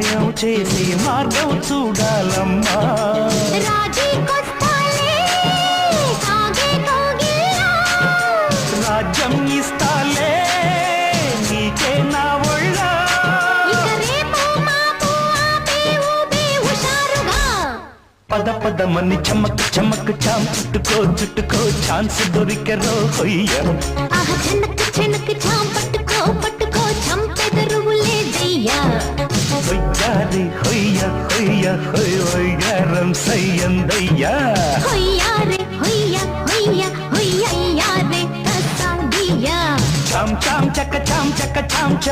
మాయం చేసే మార్గం చూడాలమ్మా. రాజ్యం ఇస్తాలే నీకే నా ఒళ్ళ. పద పదమని చమక్ చమక్ చాం చుట్టుకో చుట్టుకో ఛాన్స్ దొరికెరో హొయ్య. హొయ్యారి హొయ్య హొయ్య హొయ్ హొయ్యారం సయ్యందయ్యా. చాం చాం చక్క చాం చక్క చాం.